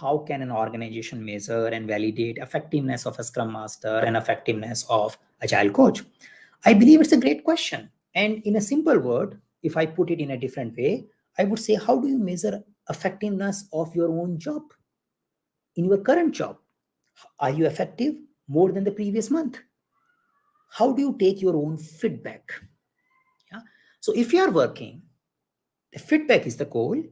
how can an organization measure and validate effectiveness of a Scrum Master and effectiveness of Agile Coach? I believe it's a great question. And in a simple word, if I put it in a different way, I would say, how do you measure effectiveness of your own job? In your current job, are you effective more than the previous month? How do you take your own feedback? Yeah. So if you are working, the feedback is the goal,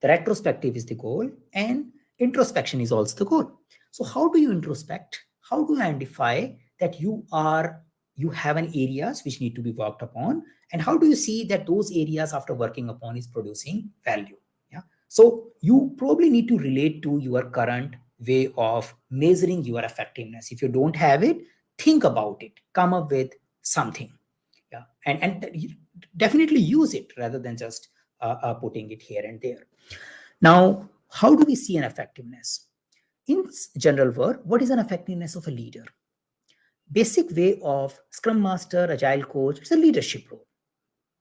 the retrospective is the goal, and introspection is also the goal. So how do you introspect? How do you identify that you have an areas which need to be worked upon, and how do you see that those areas after working upon is producing value? Yeah. So you probably need to relate to your current way of measuring your effectiveness. If you don't have it, think about it, come up with something. Yeah. And definitely use it rather than just putting it here and there. Now, how do we see an effectiveness? In general word, what is an effectiveness of a leader? Basic way of Scrum Master, Agile Coach, it's a leadership role.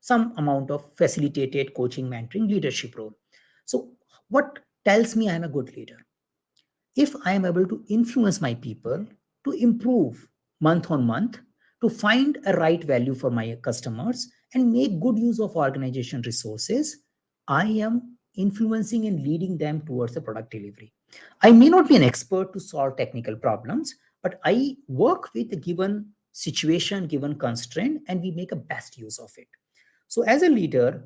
Some amount of facilitated coaching, mentoring, leadership role. So what tells me I'm a good leader? If I am able to influence my people to improve month on month, to find a right value for my customers and make good use of organization resources, I am influencing and leading them towards a product delivery. I may not be an expert to solve technical problems, but I work with a given situation, given constraint, and we make a best use of it. So as a leader,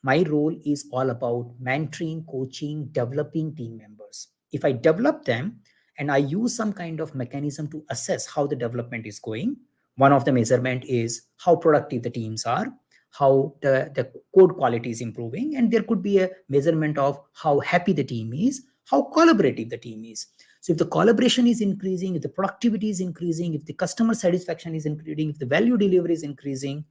my role is all about mentoring, coaching, developing team members. If I develop them and I use some kind of mechanism to assess how the development is going, one of the measurement is how productive the teams are, how the code quality is improving, and there could be a measurement of how happy the team is, how collaborative the team is. So if the collaboration is increasing, if the productivity is increasing, if the customer satisfaction is increasing, if the value delivery is increasing,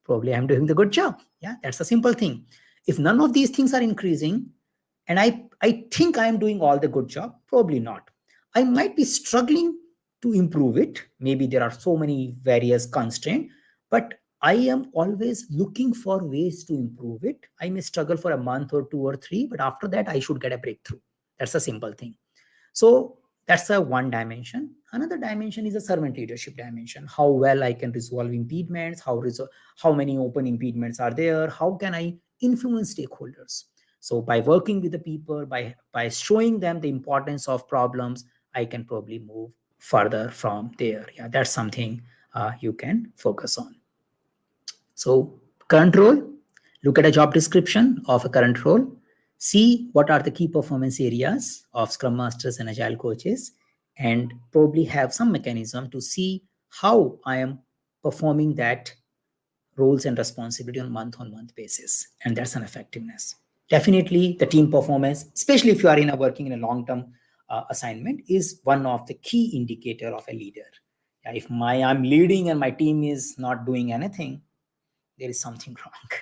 probably I'm doing the good job. Yeah, that's a simple thing. If none of these things are increasing, and I think I'm doing all the good job, probably not. I might be struggling to improve it. Maybe there are so many various constraints, but I am always looking for ways to improve it. I may struggle for a month or 2 or 3, but after that, I should get a breakthrough. That's a simple thing. So that's a one dimension. Another dimension is a servant leadership dimension. How well I can resolve impediments, how many open impediments are there, how can I influence stakeholders. So by working with the people, by showing them the importance of problems, I can probably move further from there. Yeah, that's something you can focus on. So current role, look at a job description of a current role. See what are the key performance areas of Scrum Masters and Agile Coaches, and probably have some mechanism to see how I am performing that roles and responsibility on month basis. And that's an effectiveness. Definitely the team performance, especially if you are working in a long-term assignment, is one of the key indicator of a leader. If I'm leading and my team is not doing anything, there is something wrong.